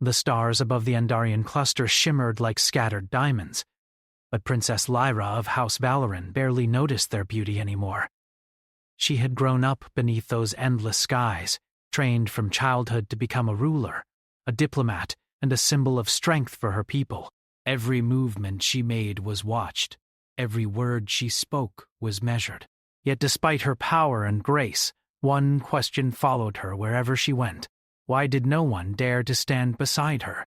The stars above the Andarian cluster shimmered like scattered diamonds, but Princess Lyra of House Valoran barely noticed their beauty anymore. She had grown up beneath those endless skies, trained from childhood to become a ruler, a diplomat, and a symbol of strength for her people. Every movement she made was watched. Every word she spoke was measured. Yet despite her power and grace, one question followed her wherever she went. Why did no one dare to stand beside her?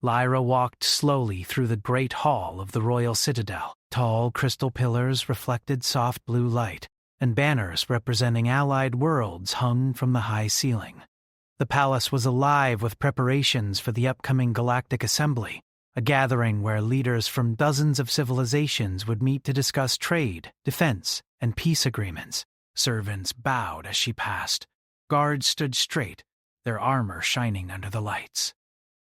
Lyra walked slowly through the great hall of the royal citadel. Tall crystal pillars reflected soft blue light, and banners representing allied worlds hung from the high ceiling. The palace was alive with preparations for the upcoming Galactic Assembly, a gathering where leaders from dozens of civilizations would meet to discuss trade, defense, and peace agreements. Servants bowed as she passed. Guards stood straight, their armor shining under the lights.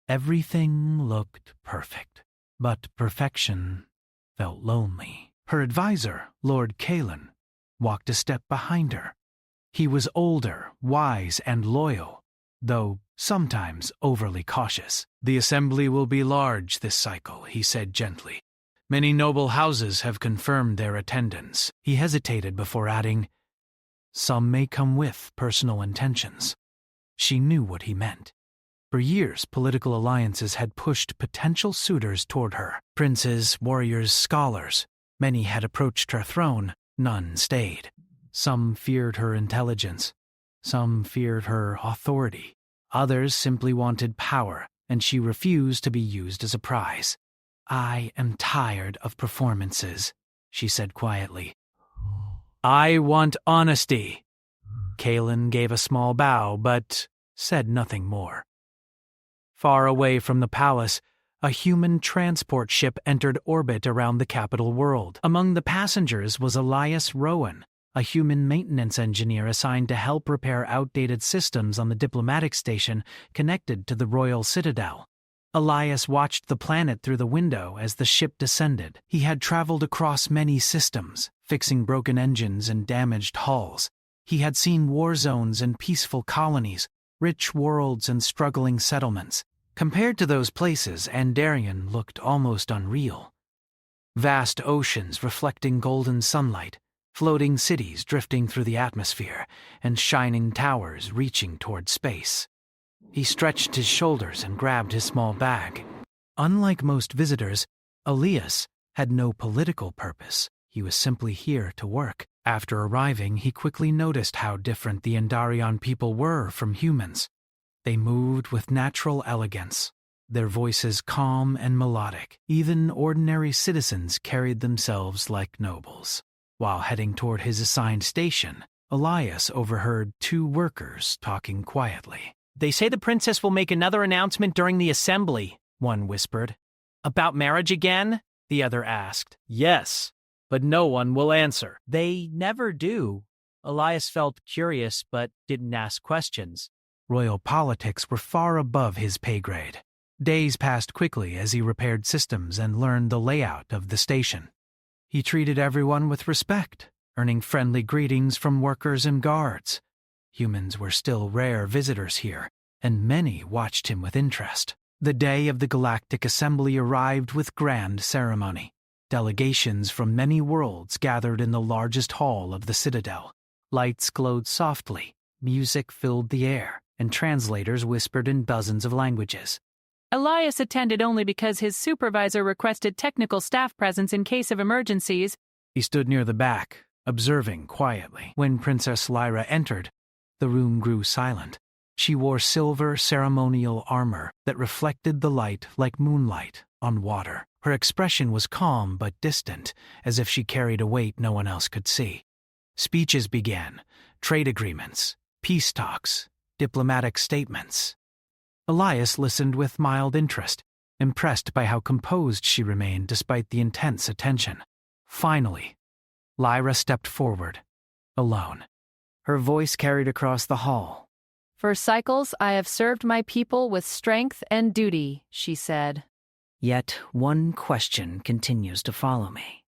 Everything looked perfect, but perfection felt lonely. Her advisor, Lord Kalen, walked a step behind her. He was older, wise, and loyal, though sometimes overly cautious. "The assembly will be large this cycle," he said gently. "Many noble houses have confirmed their attendance." He hesitated before adding, "Some may come with personal intentions." She knew what he meant. For years, political alliances had pushed potential suitors toward her. Princes, warriors, scholars. Many had approached her throne, none stayed. Some feared her intelligence. Some feared her authority. Others simply wanted power, and she refused to be used as a prize. "I am tired of performances," she said quietly. "I want honesty." Kalen gave a small bow, but said nothing more. Far away from the palace, a human transport ship entered orbit around the capital world. Among the passengers was Elias Rowan, a human maintenance engineer assigned to help repair outdated systems on the diplomatic station connected to the royal citadel. Elias watched the planet through the window as the ship descended. He had traveled across many systems, fixing broken engines and damaged hulls. He had seen war zones and peaceful colonies, rich worlds and struggling settlements. Compared to those places, Andarian looked almost unreal. Vast oceans reflecting golden sunlight, floating cities drifting through the atmosphere, and shining towers reaching toward space. He stretched his shoulders and grabbed his small bag. Unlike most visitors, Elias had no political purpose. He was simply here to work. After arriving, he quickly noticed how different the Andarian people were from humans. They moved with natural elegance, their voices calm and melodic. Even ordinary citizens carried themselves like nobles. While heading toward his assigned station, Elias overheard two workers talking quietly. "They say the princess will make another announcement during the assembly," one whispered. "About marriage again?" the other asked. "Yes, but no one will answer." "They never do." Elias felt curious but didn't ask questions. Royal politics were far above his pay grade. Days passed quickly as he repaired systems and learned the layout of the station. He treated everyone with respect, earning friendly greetings from workers and guards. Humans were still rare visitors here, and many watched him with interest. The day of the Galactic Assembly arrived with grand ceremony. Delegations from many worlds gathered in the largest hall of the Citadel. Lights glowed softly, music filled the air, and translators whispered in dozens of languages. Elias attended only because his supervisor requested technical staff presence in case of emergencies. He stood near the back, observing quietly. When Princess Lyra entered, the room grew silent. She wore silver ceremonial armor that reflected the light like moonlight on water. Her expression was calm but distant, as if she carried a weight no one else could see. Speeches began, trade agreements, peace talks, diplomatic statements. Elias listened with mild interest, impressed by how composed she remained despite the intense attention. Finally, Lyra stepped forward, alone. Her voice carried across the hall. "For cycles, I have served my people with strength and duty," she said. Yet one question continues to follow me.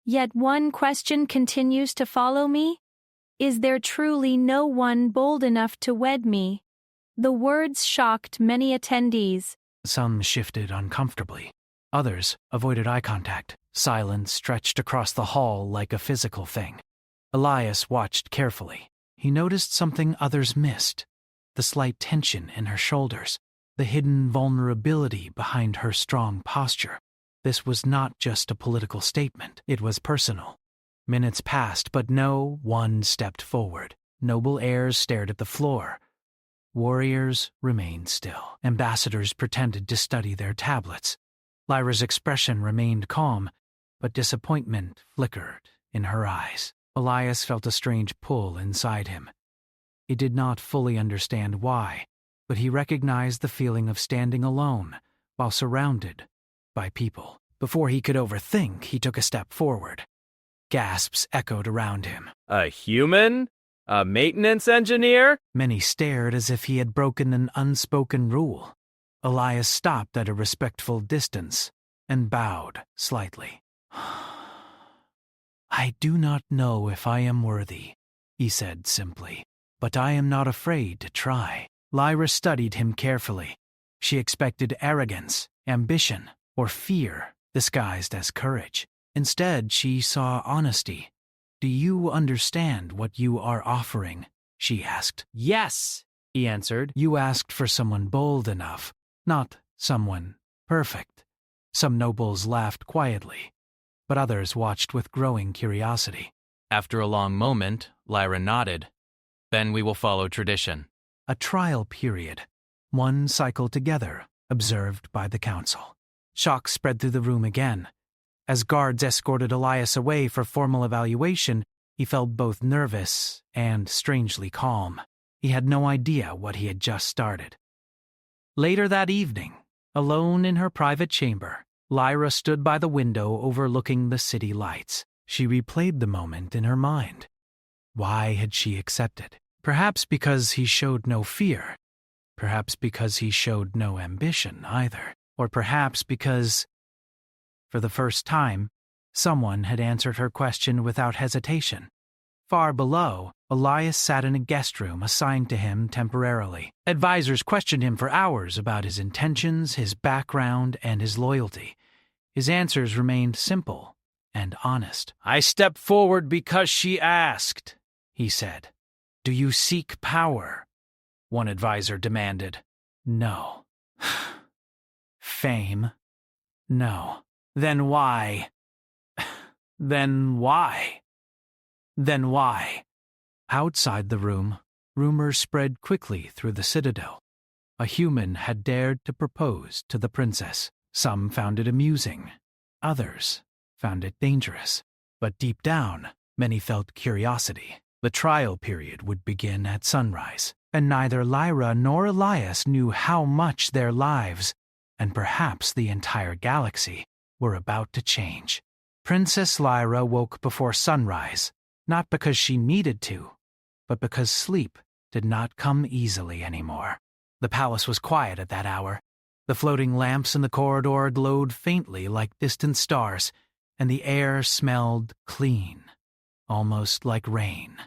"Yet one question continues to follow me? Is there truly no one bold enough to wed me?" The words shocked many attendees. Some shifted uncomfortably. Others avoided eye contact. Silence stretched across the hall like a physical thing. Elias watched carefully. He noticed something others missed: the slight tension in her shoulders, the hidden vulnerability behind her strong posture. This was not just a political statement, it was personal. Minutes passed, but no one stepped forward. Noble heirs stared at the floor. Warriors remained still. Ambassadors pretended to study their tablets. Lyra's expression remained calm, but disappointment flickered in her eyes. Elias felt a strange pull inside him. He did not fully understand why, but he recognized the feeling of standing alone while surrounded by people. Before he could overthink, he took a step forward. Gasps echoed around him. A human? A maintenance engineer? Many stared as if he had broken an unspoken rule. Elias stopped at a respectful distance and bowed slightly. "I do not know if I am worthy," he said simply, "but I am not afraid to try." Lyra studied him carefully. She expected arrogance, ambition, or fear disguised as courage. Instead, she saw honesty. "Do you understand what you are offering?" she asked. Yes, he answered. "You asked for someone bold enough, not someone perfect." Some nobles laughed quietly, but others watched with growing curiosity. After a long moment, Lyra nodded. "Then we will follow tradition." A trial period, one cycle together, observed by the council. Shock spread through the room again. As guards escorted Elias away for formal evaluation, he felt both nervous and strangely calm. He had no idea what he had just started. Later that evening, alone in her private chamber, Lyra stood by the window overlooking the city lights. She replayed the moment in her mind. Why had she accepted? Perhaps because he showed no fear. Perhaps because he showed no ambition either. Or perhaps because, for the first time, someone had answered her question without hesitation. Far below, Elias sat in a guest room assigned to him temporarily. Advisors questioned him for hours about his intentions, his background, and his loyalty. His answers remained simple and honest. "I stepped forward because she asked," he said. "Do you seek power?" one advisor demanded. "No." "Fame?" "No." "Then why?" "Then why?" "Then why?" Outside the room, rumors spread quickly through the citadel. A human had dared to propose to the princess. Some found it amusing. Others found it dangerous. But deep down, many felt curiosity. The trial period would begin at sunrise, and neither Lyra nor Elias knew how much their lives, and perhaps the entire galaxy, were about to change. Princess Lyra woke before sunrise, not because she needed to, but because sleep did not come easily anymore. The palace was quiet at that hour. The floating lamps in the corridor glowed faintly like distant stars, and the air smelled clean, almost like rain.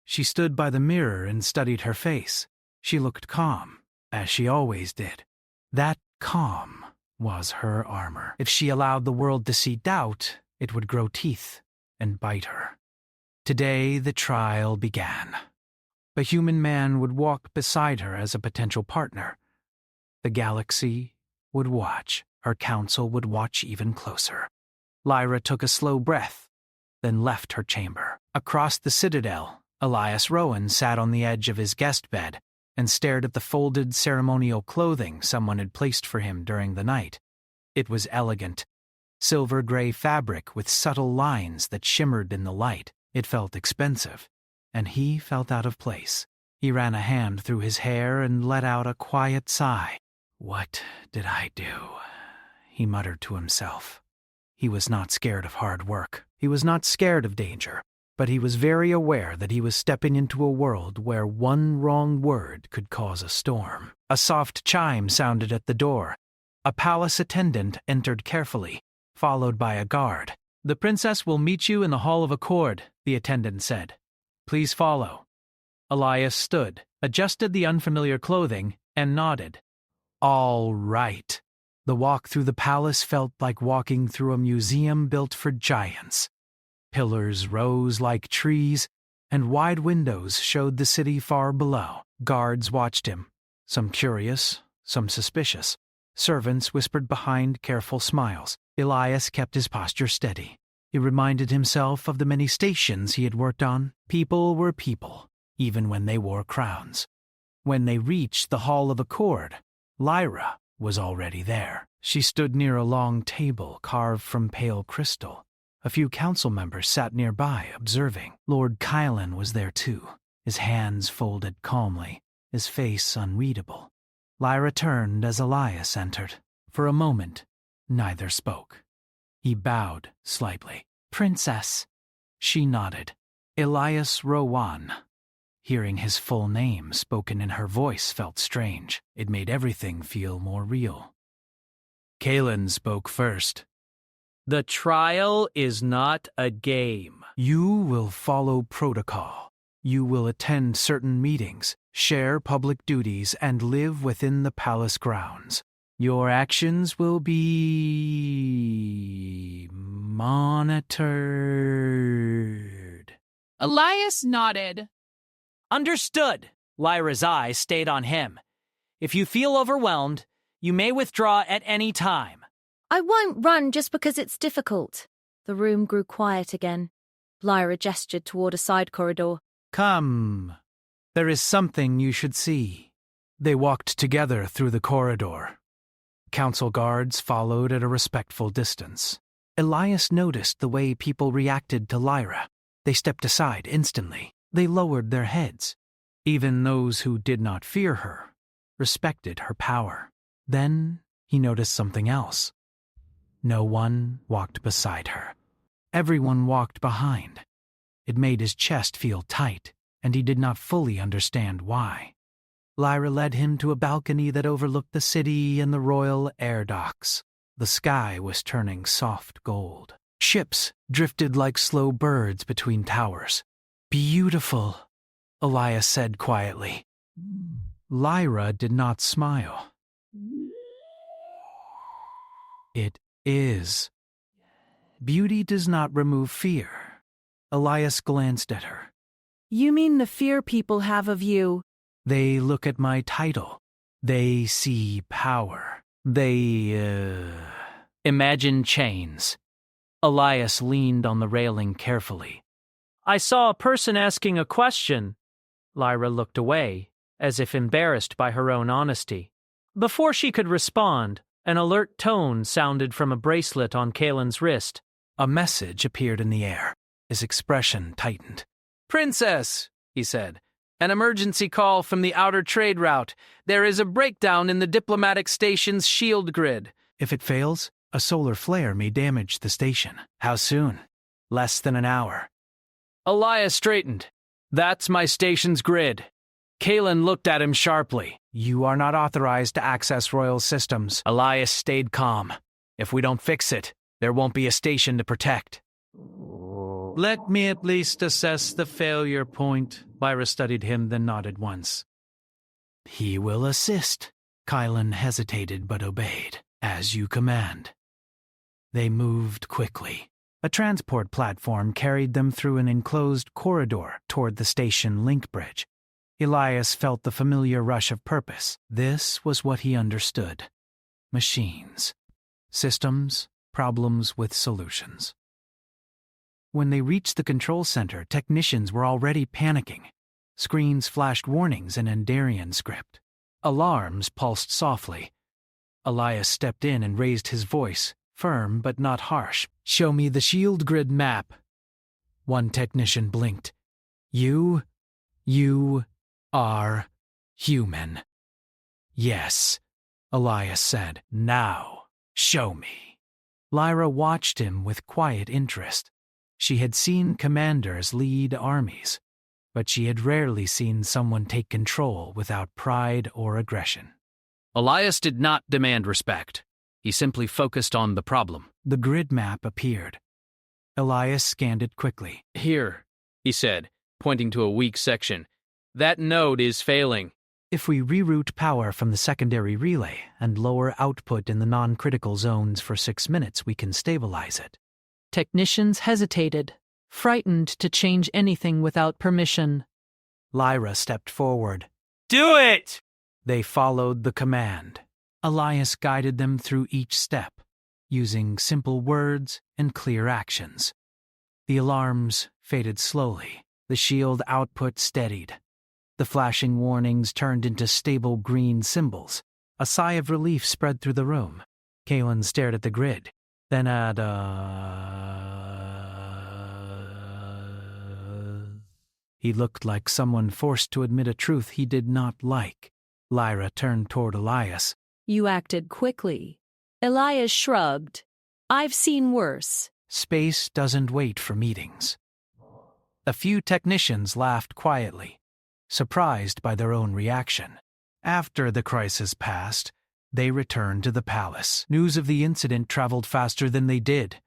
She stood by the mirror and studied her face. She looked calm, as she always did. That calm was her armor. If she allowed the world to see doubt, it would grow teeth and bite her. Today the trial began. A human man would walk beside her as a potential partner. The galaxy would watch. Her council would watch even closer. Lyra took a slow breath, then left her chamber. Across the citadel, Elias Rowan sat on the edge of his guest bed and stared at the folded ceremonial clothing someone had placed for him during the night. It was elegant, silver-gray fabric with subtle lines that shimmered in the light. It felt expensive, and he felt out of place. He ran a hand through his hair and let out a quiet sigh. "What did I do?" he muttered to himself. He was not scared of hard work. He was not scared of danger, but he was very aware that he was stepping into a world where one wrong word could cause a storm. A soft chime sounded at the door. A palace attendant entered carefully, followed by a guard. "The princess will meet you in the Hall of Accord," the attendant said. "Please follow." Elias stood, adjusted the unfamiliar clothing, and nodded. All right. The walk through the palace felt like walking through a museum built for giants. Pillars rose like trees, and wide windows showed the city far below. Guards watched him, some curious, some suspicious. Servants whispered behind careful smiles. Elias kept his posture steady. He reminded himself of the many stations he had worked on. People were people, even when they wore crowns. When they reached the Hall of Accord, Lyra was already there. She stood near a long table carved from pale crystal. A few council members sat nearby, observing. Lord Kylan was there too, his hands folded calmly, his face unreadable. Lyra turned as Elias entered. For a moment, neither spoke. He bowed slightly. "Princess." She nodded. "Elias Rowan." Hearing his full name spoken in her voice felt strange. It made everything feel more real. Kalen spoke first. "The trial is not a game." "You will follow protocol. You will attend certain meetings, share public duties, and live within the palace grounds. Your actions will be monitored." Elias nodded. "Understood." Lyra's eyes stayed on him. "If you feel overwhelmed, you may withdraw at any time." "I won't run just because it's difficult." The room grew quiet again. Lyra gestured toward a side corridor. "Come. There is something you should see." They walked together through the corridor. Council guards followed at a respectful distance. Elias noticed the way people reacted to Lyra. They stepped aside instantly. They lowered their heads. Even those who did not fear her respected her power. Then he noticed something else. No one walked beside her. Everyone walked behind. It made his chest feel tight, and he did not fully understand why. Lyra led him to a balcony that overlooked the city and the royal air docks. The sky was turning soft gold. Ships drifted like slow birds between towers. "Beautiful," Elias said quietly. Lyra did not smile. "It is. Beauty does not remove fear." Elias glanced at her. You mean the fear people have of you? "They look at my title. They see power. They, Imagine chains." Elias leaned on the railing carefully. "I saw a person asking a question." Lyra looked away, as if embarrassed by her own honesty. Before she could respond, an alert tone sounded from a bracelet on Kalen's wrist. A message appeared in the air. His expression tightened. "Princess," he said, "an emergency call from the outer trade route. There is a breakdown in the diplomatic station's shield grid." "If it fails, a solar flare may damage the station." "How soon?" "Less than an hour." Elias straightened. "That's my station's grid." Kalen looked at him sharply. "You are not authorized to access royal systems." Elias stayed calm. "If we don't fix it, there won't be a station to protect." "Let me at least assess the failure point." Lyra studied him, then nodded once. "He will assist." Kylan hesitated but obeyed. "As you command." They moved quickly. A transport platform carried them through an enclosed corridor toward the station link bridge. Elias felt the familiar rush of purpose. This was what he understood. Machines. Systems, problems with solutions. When they reached the control center, technicians were already panicking. Screens flashed warnings in Endarian script. Alarms pulsed softly. Elias stepped in and raised his voice, firm but not harsh. "Show me the shield grid map." One technician blinked. You are human." "Yes," Elias said. "Now, show me." Lyra watched him with quiet interest. She had seen commanders lead armies, but she had rarely seen someone take control without pride or aggression. Elias did not demand respect. He simply focused on the problem. The grid map appeared. Elias scanned it quickly. "Here," he said, pointing to a weak section. That node is failing. If we reroute power from the secondary relay and lower output in the non-critical zones for 6 minutes, we can stabilize it. Technicians hesitated, frightened to change anything without permission. Lyra stepped forward. Do it! They followed the command. Elias guided them through each step, using simple words and clear actions. The alarms faded slowly. The shield output steadied. The flashing warnings turned into stable green symbols. A sigh of relief spread through the room. Kalen stared at the grid, then at He looked like someone forced to admit a truth he did not like. Lyra turned toward Elias. You acted quickly. Elias shrugged. I've seen worse. Space doesn't wait for meetings. A few technicians laughed quietly, surprised by their own reaction. After the crisis passed, they returned to the palace. News of the incident traveled faster than they did.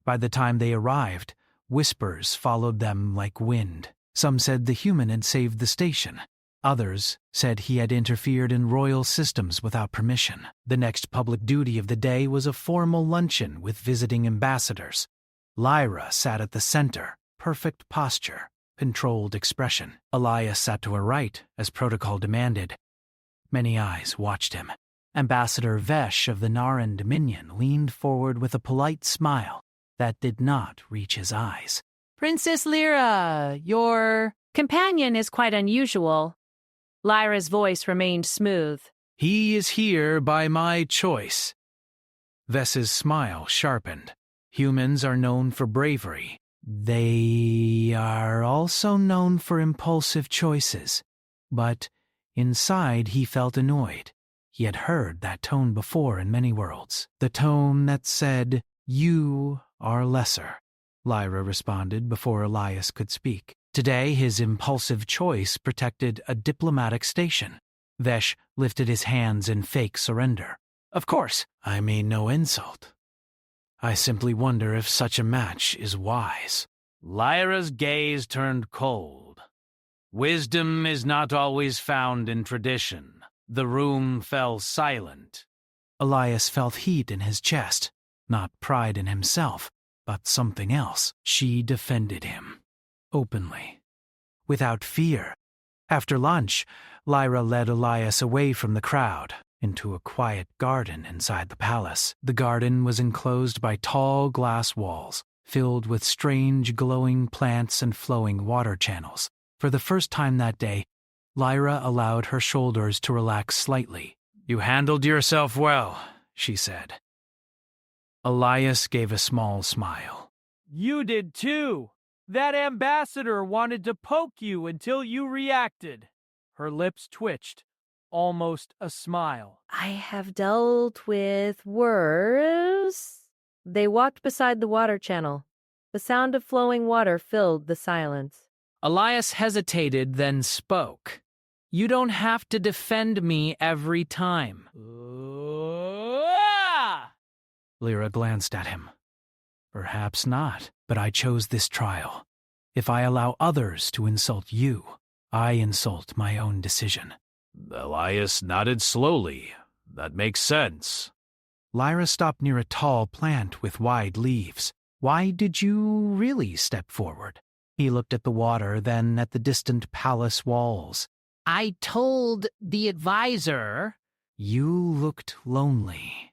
By the time they arrived, whispers followed them like wind. Some said the human had saved the station. Others said he had interfered in royal systems without permission. The next public duty of the day was a formal luncheon with visiting ambassadors. Lyra sat at the center, perfect posture, controlled expression. Elias sat to her right, as protocol demanded. Many eyes watched him. Ambassador Vesh of the Naran Dominion leaned forward with a polite smile that did not reach his eyes. Princess Lyra, your companion is quite unusual. Lyra's voice remained smooth. He is here by my choice. Vess's smile sharpened. Humans are known for bravery. They are also known for impulsive choices. But inside he felt annoyed. He had heard that tone before in many worlds. The tone that said, "You are lesser." Lyra responded before Elias could speak. Today, his impulsive choice protected a diplomatic station. Vesh lifted his hands in fake surrender. Of course, I mean no insult. I simply wonder if such a match is wise. Lyra's gaze turned cold. Wisdom is not always found in tradition. The room fell silent. Elias felt heat in his chest, not pride in himself, but something else. She defended him. Openly, without fear. After lunch, Lyra led Elias away from the crowd, into a quiet garden inside the palace. The garden was enclosed by tall glass walls, filled with strange glowing plants and flowing water channels. For the first time that day, Lyra allowed her shoulders to relax slightly. You handled yourself well, she said. Elias gave a small smile. You did too. That ambassador wanted to poke you until you reacted. Her lips twitched, almost a smile. I have dealt with worse. They walked beside the water channel. The sound of flowing water filled the silence. Elias hesitated, then spoke. You don't have to defend me every time. Lyra glanced at him. Perhaps not, but I chose this trial. If I allow others to insult you, I insult my own decision. Elias nodded slowly. That makes sense. Lyra stopped near a tall plant with wide leaves. Why did you really step forward? He looked at the water, then at the distant palace walls. I told the advisor. You looked lonely.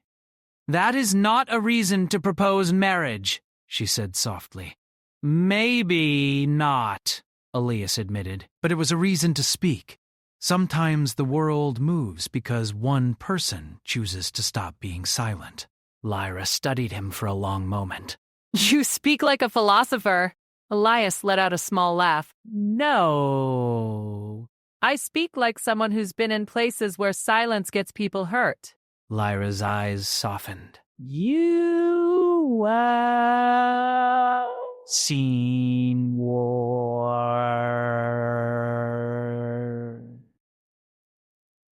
That is not a reason to propose marriage, she said softly. Maybe not, Elias admitted. But it was a reason to speak. Sometimes the world moves because one person chooses to stop being silent. Lyra studied him for a long moment. You speak like a philosopher. Elias let out a small laugh. No. I speak like someone who's been in places where silence gets people hurt. Lyra's eyes softened. You have seen war.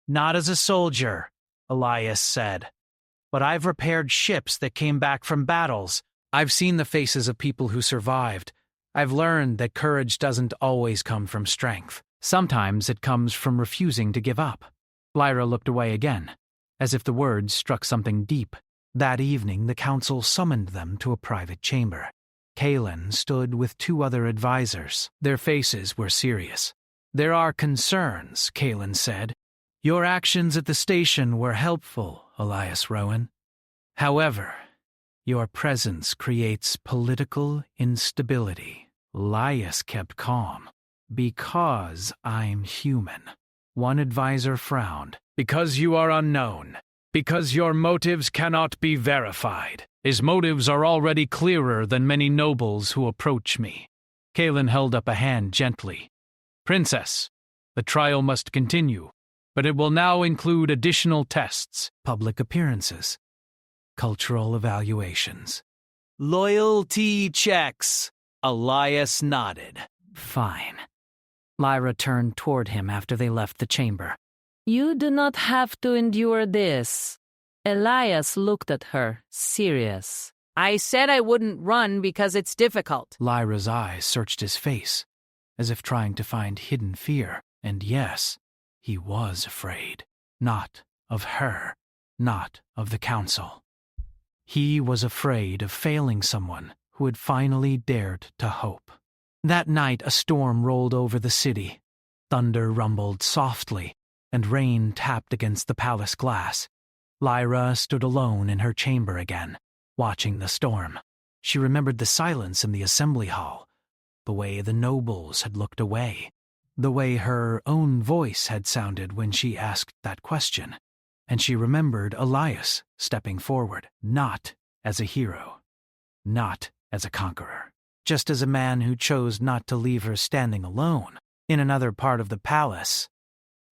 Not as a soldier, Elias said. But I've repaired ships that came back from battles. I've seen the faces of people who survived. I've learned that courage doesn't always come from strength. Sometimes it comes from refusing to give up. Lyra looked away again, as if the words struck something deep. That evening, the council summoned them to a private chamber. Kalen stood with 2 other advisors. Their faces were serious. "There are concerns," Kalen said. "Your actions at the station were helpful, Elias Rowan. However, your presence creates political instability." Elias kept calm. "Because I'm human." One advisor frowned. "Because you are unknown. Because your motives cannot be verified. His motives are already clearer than many nobles who approach me." Kalen held up a hand gently. "Princess, the trial must continue, but it will now include additional tests, public appearances, cultural evaluations, loyalty checks." Elias nodded. Fine. Lyra turned toward him after they left the chamber. You do not have to endure this. Elias looked at her, serious. I said I wouldn't run because it's difficult. Lyra's eyes searched his face, as if trying to find hidden fear. And yes, he was afraid. Not of her, not of the council. He was afraid of failing someone who had finally dared to hope. That night, a storm rolled over the city. Thunder rumbled softly, and rain tapped against the palace glass. Lyra stood alone in her chamber again, watching the storm. She remembered the silence in the assembly hall, the way the nobles had looked away, the way her own voice had sounded when she asked that question. And she remembered Elias stepping forward, not as a hero, not as a conqueror, just as a man who chose not to leave her standing alone in another part of the palace.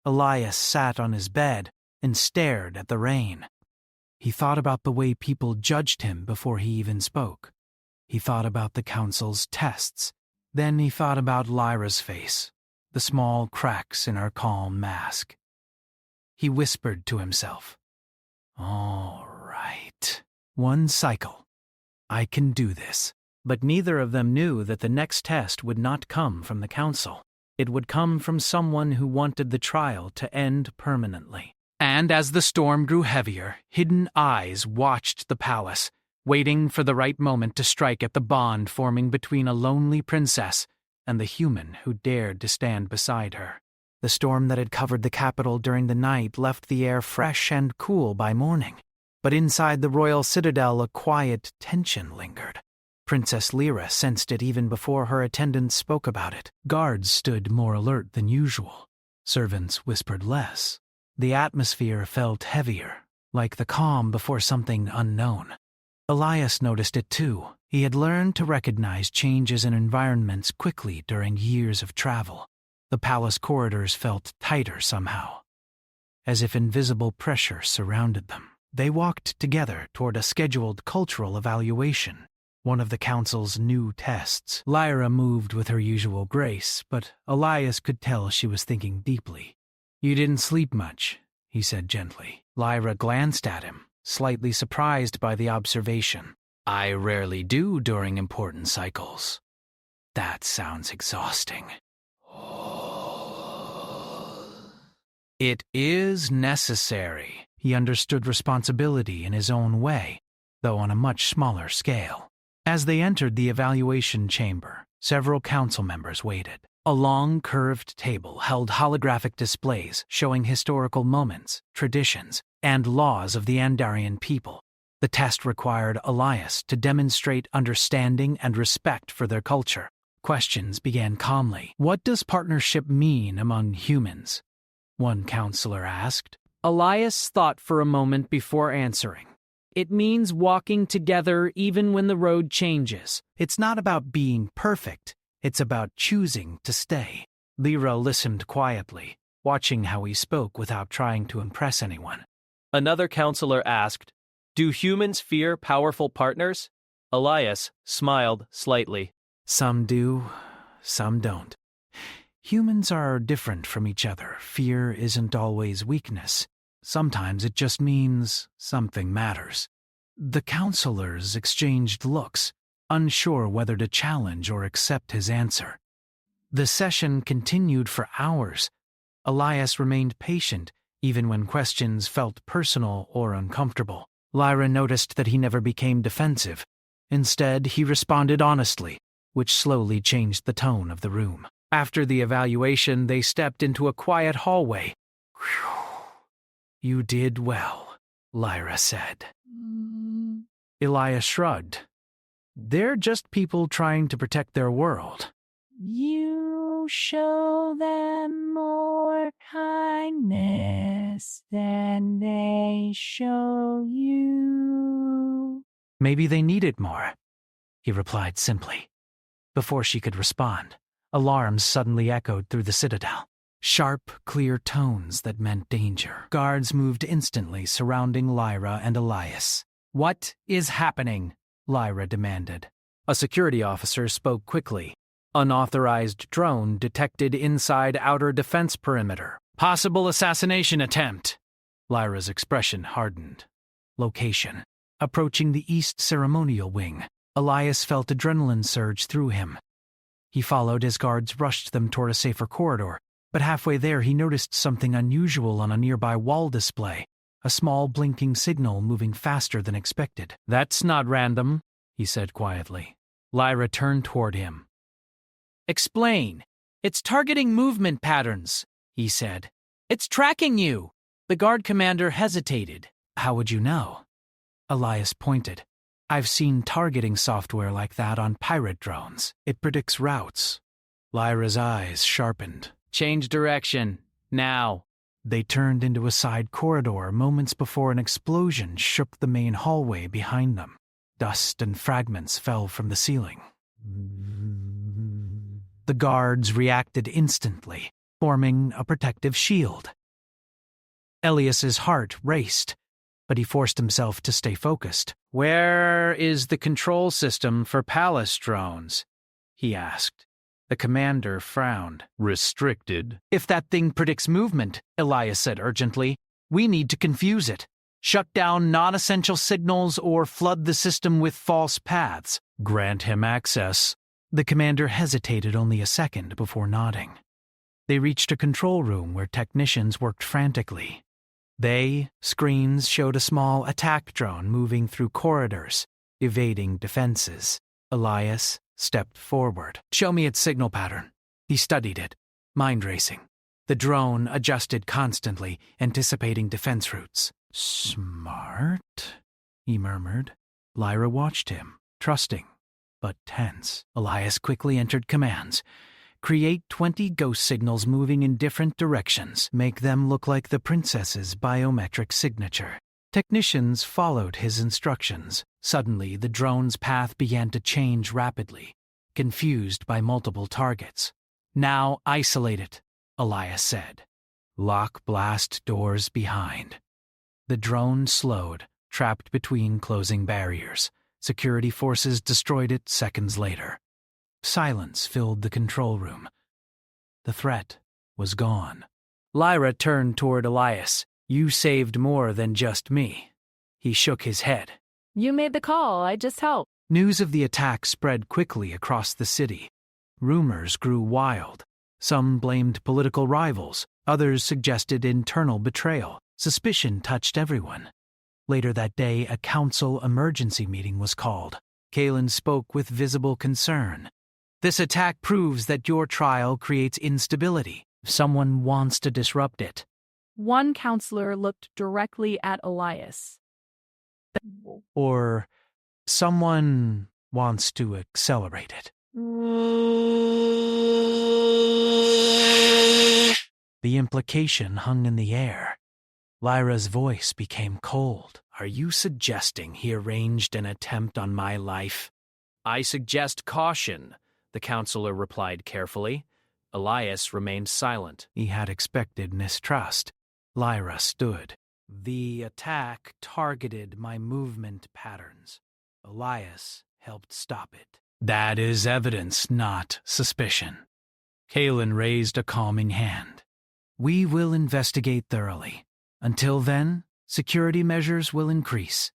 Elias sat on his bed and stared at the rain. He thought about the way people judged him before he even spoke. He thought about the council's tests. Then he thought about Lyra's face, the small cracks in her calm mask. He whispered to himself, "All right, one cycle. I can do this." But neither of them knew that the next test would not come from the council. It would come from someone who wanted the trial to end permanently. And as the storm grew heavier, hidden eyes watched the palace, waiting for the right moment to strike at the bond forming between a lonely princess and the human who dared to stand beside her. The storm that had covered the capital during the night left the air fresh and cool by morning. But inside the royal citadel, a quiet tension lingered. Princess Lyra sensed it even before her attendants spoke about it. Guards stood more alert than usual. Servants whispered less. The atmosphere felt heavier, like the calm before something unknown. Elias noticed it too. He had learned to recognize changes in environments quickly during years of travel. The palace corridors felt tighter somehow, as if invisible pressure surrounded them. They walked together toward a scheduled cultural evaluation, one of the council's new tests. Lyra moved with her usual grace, but Elias could tell she was thinking deeply. "You didn't sleep much," he said gently. Lyra glanced at him, slightly surprised by the observation. "I rarely do during important cycles." "That sounds exhausting." "It is necessary." He understood responsibility in his own way, though on a much smaller scale. As they entered the evaluation chamber, several council members waited. A long, curved table held holographic displays showing historical moments, traditions, and laws of the Andarian people. The test required Elias to demonstrate understanding and respect for their culture. Questions began calmly. "What does partnership mean among humans?" one counselor asked. Elias thought for a moment before answering. "It means walking together even when the road changes. It's not about being perfect. It's about choosing to stay." Lyra listened quietly, watching how he spoke without trying to impress anyone. Another counselor asked, "Do humans fear powerful partners?" Elias smiled slightly. "Some do, some don't. Humans are different from each other. Fear isn't always weakness. Sometimes it just means something matters." The counselors exchanged looks, unsure whether to challenge or accept his answer. The session continued for hours. Elias remained patient, even when questions felt personal or uncomfortable. Lyra noticed that he never became defensive. Instead, he responded honestly, which slowly changed the tone of the room. After the evaluation, they stepped into a quiet hallway. "Whew. You did well," Lyra said. Elias shrugged. "They're just people trying to protect their world." You show them more kindness than they show you. "Maybe they need it more," he replied simply. Before she could respond, alarms suddenly echoed through the citadel. Sharp, clear tones that meant danger. Guards moved instantly, surrounding Lyra and Elias. "What is happening?" Lyra demanded. A security officer spoke quickly. "Unauthorized drone detected inside outer defense perimeter. Possible assassination attempt." Lyra's expression hardened. Location: approaching the east ceremonial wing. Elias felt adrenaline surge through him. He followed as guards rushed them toward a safer corridor, but halfway there he noticed something unusual on a nearby wall display, a small blinking signal moving faster than expected. "That's not random," he said quietly. Lyra turned toward him. Explain. It's targeting movement patterns, he said. It's tracking you. The guard commander hesitated. "How would you know?" Elias pointed. "I've seen targeting software like that on pirate drones. It predicts routes." Lyra's eyes sharpened. Change direction. Now. They turned into a side corridor moments before an explosion shook the main hallway behind them. Dust and fragments fell from the ceiling. The guards reacted instantly, forming a protective shield. Elias's heart raced, but he forced himself to stay focused. "Where is the control system for palace drones?" he asked. The commander frowned. "Restricted." "If that thing predicts movement," Elias said urgently, "we need to confuse it. Shut down non-essential signals or flood the system with false paths." "Grant him access." The commander hesitated only a second before nodding. They reached a control room where technicians worked frantically. Screens showed a small attack drone moving through corridors, evading defenses. Elias stepped forward. "Show me its signal pattern." He studied it, mind racing. The drone adjusted constantly, anticipating defense routes. "Smart," he murmured. Lyra watched him, trusting, but tense. Elias quickly entered commands. "Create 20 ghost signals moving in different directions. Make them look like the princess's biometric signature." Technicians followed his instructions. Suddenly, the drone's path began to change rapidly, confused by multiple targets. "Now isolate it," Elias said. "Lock blast doors behind." The drone slowed, trapped between closing barriers. Security forces destroyed it seconds later. Silence filled the control room. The threat was gone. Lyra turned toward Elias. "You saved more than just me." He shook his head. You made the call, I just helped. News of the attack spread quickly across the city. Rumors grew wild. Some blamed political rivals, others suggested internal betrayal. Suspicion touched everyone. Later that day, a council emergency meeting was called. Kalen spoke with visible concern. "This attack proves that your trial creates instability. Someone wants to disrupt it." One counselor looked directly at Elias. Or someone wants to accelerate it. The implication hung in the air. Lyra's voice became cold. "Are you suggesting he arranged an attempt on my life?" "I suggest caution," the counselor replied carefully. Elias remained silent. He had expected mistrust. Lyra stood. "The attack targeted my movement patterns. Elias helped stop it." "That is evidence, not suspicion." Kalen raised a calming hand. "We will investigate thoroughly. Until then, security measures will increase."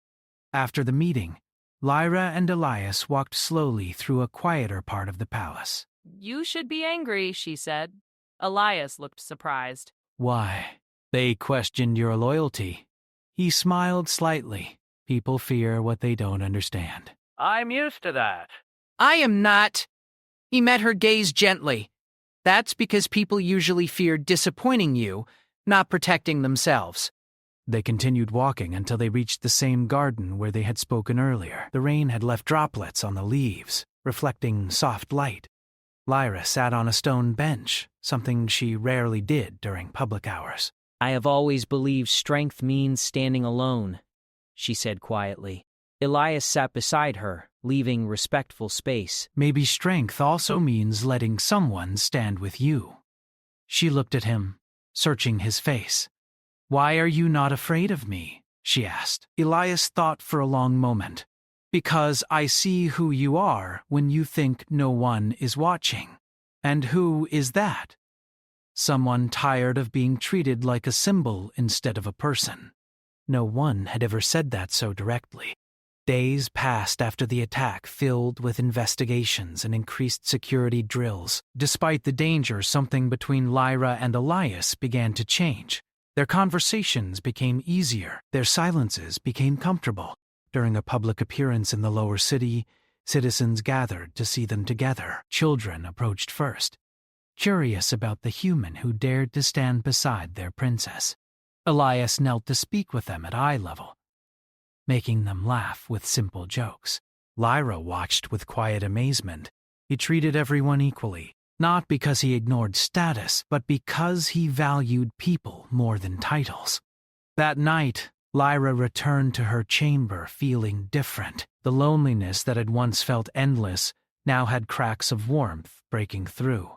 After the meeting, Lyra and Elias walked slowly through a quieter part of the palace. You should be angry, she said. Elias looked surprised. Why? They questioned your loyalty. He smiled slightly. People fear what they don't understand. I'm used to that. I am not. He met her gaze gently. That's because people usually fear disappointing you, not protecting themselves. They continued walking until they reached the same garden where they had spoken earlier. The rain had left droplets on the leaves, reflecting soft light. Lyra sat on a stone bench, something she rarely did during public hours. I have always believed strength means standing alone, she said quietly. Elias sat beside her, leaving respectful space. Maybe strength also means letting someone stand with you. She looked at him, searching his face. Why are you not afraid of me? She asked. Elias thought for a long moment. Because I see who you are when you think no one is watching. And who is that? Someone tired of being treated like a symbol instead of a person. No one had ever said that so directly. Days passed after the attack, filled with investigations and increased security drills. Despite the danger, something between Lyra and Elias began to change. Their conversations became easier. Their silences became comfortable. During a public appearance in the lower city, citizens gathered to see them together. Children approached first, curious about the human who dared to stand beside their princess. Elias knelt to speak with them at eye level, making them laugh with simple jokes. Lyra watched with quiet amazement. He treated everyone equally, not because he ignored status, but because he valued people more than titles. That night, Lyra returned to her chamber feeling different. The loneliness that had once felt endless now had cracks of warmth breaking through.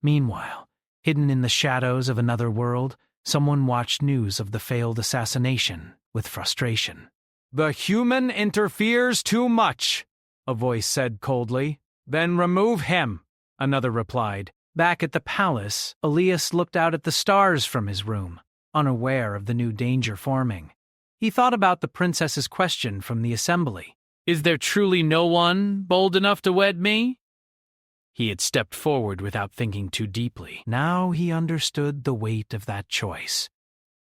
Meanwhile, hidden in the shadows of another world, someone watched news of the failed assassination with frustration. The human interferes too much, a voice said coldly. Then remove him, another replied. Back at the palace, Elias looked out at the stars from his room, unaware of the new danger forming. He thought about the princess's question from the assembly. Is there truly no one bold enough to wed me? He had stepped forward without thinking too deeply. Now he understood the weight of that choice.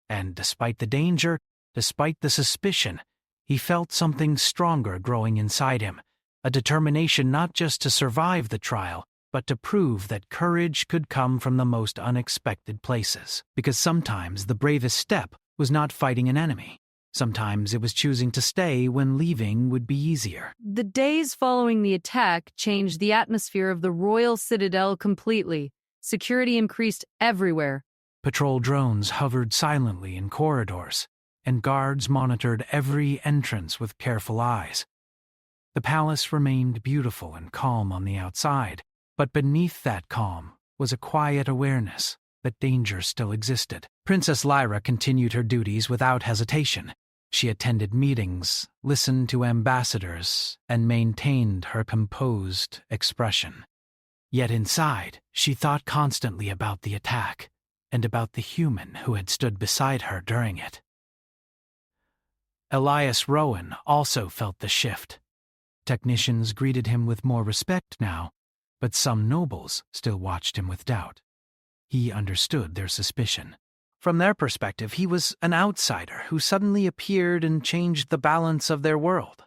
And despite the danger, despite the suspicion, he felt something stronger growing inside him, a determination not just to survive the trial, but to prove that courage could come from the most unexpected places. Because sometimes the bravest step was not fighting an enemy. Sometimes it was choosing to stay when leaving would be easier. The days following the attack changed the atmosphere of the royal citadel completely. Security increased everywhere. Patrol drones hovered silently in corridors, and guards monitored every entrance with careful eyes. The palace remained beautiful and calm on the outside, but beneath that calm was a quiet awareness that danger still existed. Princess Lyra continued her duties without hesitation. She attended meetings, listened to ambassadors, and maintained her composed expression. Yet inside, she thought constantly about the attack and about the human who had stood beside her during it. Elias Rowan also felt the shift. Technicians greeted him with more respect now, but some nobles still watched him with doubt. He understood their suspicion. From their perspective, he was an outsider who suddenly appeared and changed the balance of their world.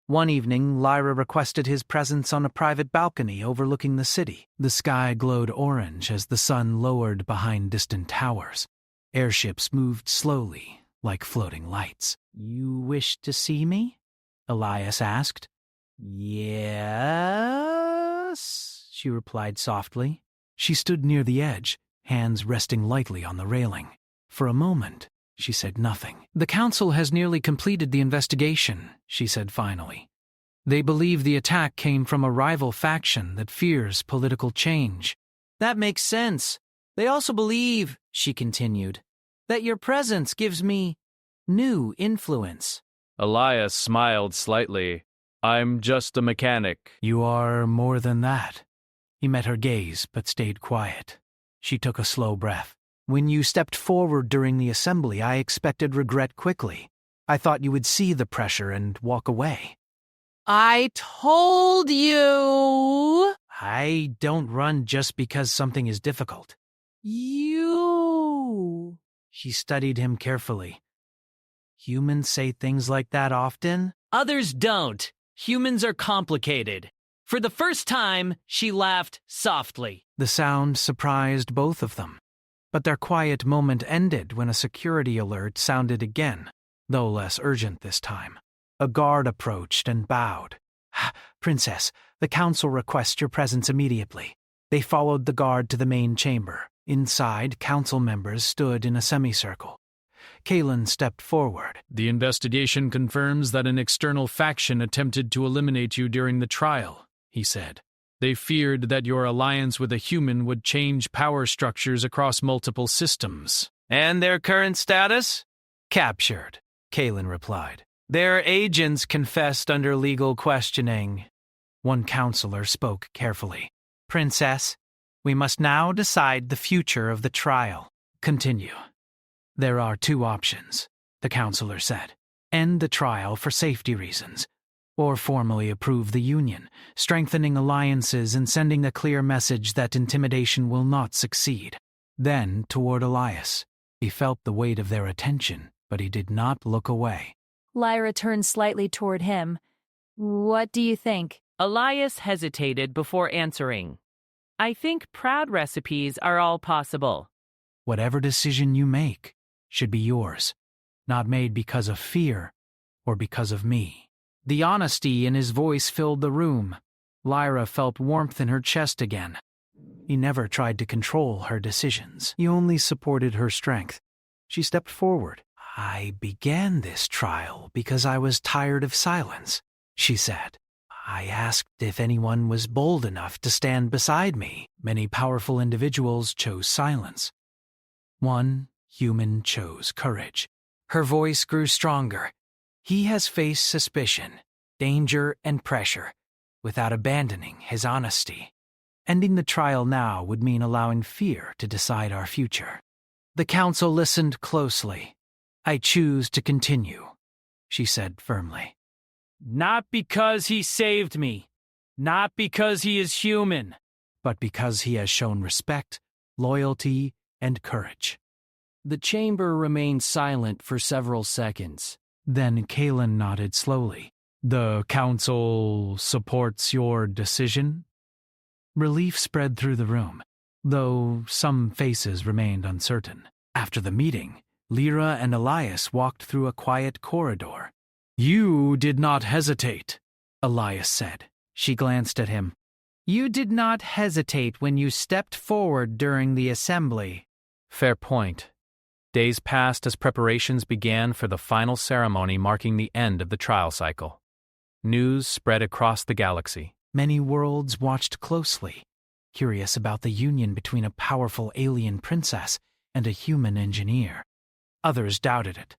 One evening, Lyra requested his presence on a private balcony overlooking the city. The sky glowed orange as the sun lowered behind distant towers. Airships moved slowly, like floating lights. "You wish to see me?" Elias asked. "Yes," she replied softly. She stood near the edge, hands resting lightly on the railing. For a moment, she said nothing. "The council has nearly completed the investigation," she said finally. "They believe the attack came from a rival faction that fears political change." That makes sense. They also believe, she continued, that your presence gives me new influence. Elias smiled slightly. I'm just a mechanic. "You are more than that." He met her gaze, but stayed quiet. She took a slow breath. "When you stepped forward during the assembly, I expected regret quickly. I thought you would see the pressure and walk away." I told you! I don't run just because something is difficult. You. She studied him carefully. Humans say things like that often? Others don't. Humans are complicated. For the first time, she laughed softly. The sound surprised both of them. But their quiet moment ended when a security alert sounded again, though less urgent this time. A guard approached and bowed. Princess, the council requests your presence immediately. They followed the guard to the main chamber. Inside, council members stood in a semicircle. Kalen stepped forward. The investigation confirms that an external faction attempted to eliminate you during the trial, he said. They feared that your alliance with a human would change power structures across multiple systems. And their current status? Captured, Kalen replied. Their agents confessed under legal questioning. One counselor spoke carefully. Princess, we must now decide the future of the trial. Continue. There are two options, the counselor said. End the trial for safety reasons, or formally approve the union, strengthening alliances and sending a clear message that intimidation will not succeed. Then, toward Elias. He felt the weight of their attention, but he did not look away. Lyra turned slightly toward him. What do you think? Elias hesitated before answering. I think proud recipes are all possible. Whatever decision you make should be yours, not made because of fear or because of me. The honesty in his voice filled the room. Lyra felt warmth in her chest again. He never tried to control her decisions. He only supported her strength. She stepped forward. I began this trial because I was tired of silence, she said. I asked if anyone was bold enough to stand beside me. Many powerful individuals chose silence. One human chose courage. Her voice grew stronger. He has faced suspicion, danger, and pressure without abandoning his honesty. Ending the trial now would mean allowing fear to decide our future. The council listened closely. I choose to continue, she said firmly. Not because he saved me. Not because he is human. But because he has shown respect, loyalty, and courage. The chamber remained silent for several seconds. Then Kalen nodded slowly. The council supports your decision? Relief spread through the room, though some faces remained uncertain. After the meeting, Lyra and Elias walked through a quiet corridor. You did not hesitate, Elias said. She glanced at him. You did not hesitate when you stepped forward during the assembly. Fair point. Days passed as preparations began for the final ceremony marking the end of the trial cycle. News spread across the galaxy. Many worlds watched closely, curious about the union between a powerful alien princess and a human engineer. Others doubted it.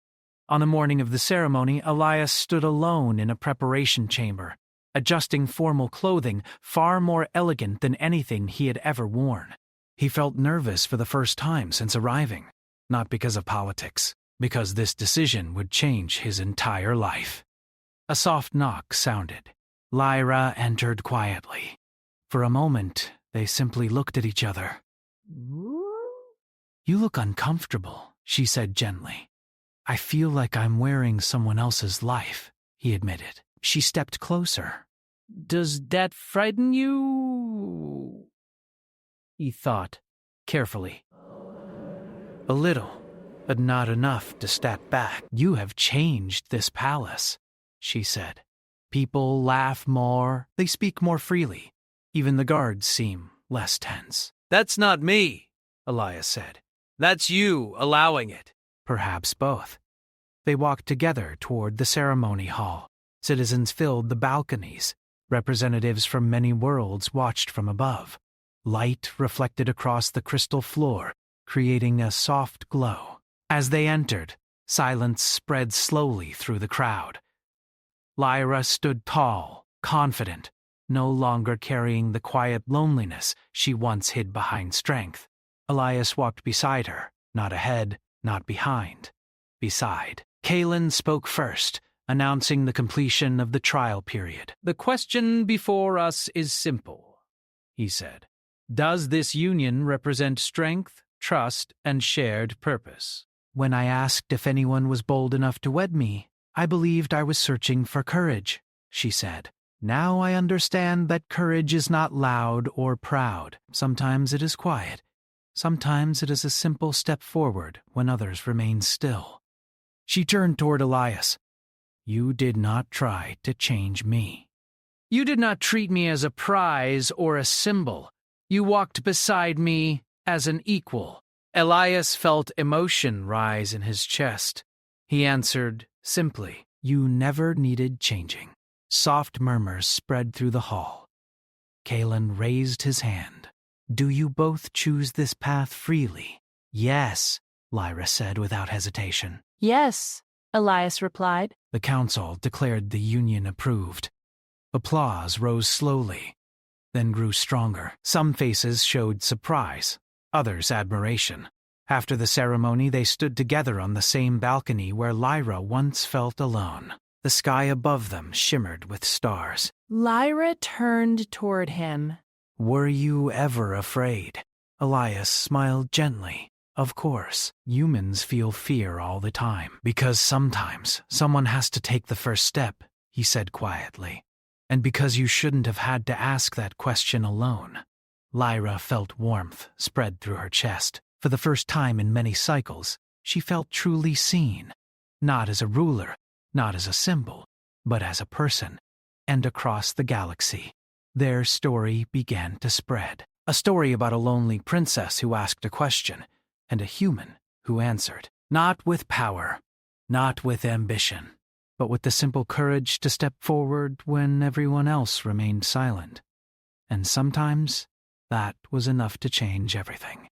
On the morning of the ceremony, Elias stood alone in a preparation chamber, adjusting formal clothing far more elegant than anything he had ever worn. He felt nervous for the first time since arriving, not because of politics, because this decision would change his entire life. A soft knock sounded. Lyra entered quietly. For a moment, they simply looked at each other. You look uncomfortable, she said gently. I feel like I'm wearing someone else's life, he admitted. She stepped closer. Does that frighten you? He thought, carefully. A little, but not enough to step back. You have changed this palace, she said. People laugh more, they speak more freely. Even the guards seem less tense. That's not me, Elias said. That's you allowing it. Perhaps both. They walked together toward the ceremony hall. Citizens filled the balconies. Representatives from many worlds watched from above. Light reflected across the crystal floor, creating a soft glow. As they entered, silence spread slowly through the crowd. Lyra stood tall, confident, no longer carrying the quiet loneliness she once hid behind strength. Elias walked beside her, not ahead, not behind. Beside. Kalen spoke first, announcing the completion of the trial period. The question before us is simple, he said. Does this union represent strength, trust, and shared purpose? When I asked if anyone was bold enough to wed me, I believed I was searching for courage, she said. Now I understand that courage is not loud or proud. Sometimes it is quiet. Sometimes it is a simple step forward when others remain still. She turned toward Elias. You did not try to change me. You did not treat me as a prize or a symbol. You walked beside me as an equal. Elias felt emotion rise in his chest. He answered simply, You never needed changing. Soft murmurs spread through the hall. Kalen raised his hand. Do you both choose this path freely? Yes, Lyra said without hesitation. Yes, Elias replied. The council declared the union approved. Applause rose slowly, then grew stronger. Some faces showed surprise, others admiration. After the ceremony, they stood together on the same balcony where Lyra once felt alone. The sky above them shimmered with stars. Lyra turned toward him. Were you ever afraid? Elias smiled gently. Of course, humans feel fear all the time, because sometimes someone has to take the first step, he said quietly. And because you shouldn't have had to ask that question alone. Lyra felt warmth spread through her chest. For the first time in many cycles, she felt truly seen. Not as a ruler, not as a symbol, but as a person. And across the galaxy, their story began to spread. A story about a lonely princess who asked a question, and a human who answered. Not with power, not with ambition, but with the simple courage to step forward when everyone else remained silent. And sometimes, that was enough to change everything.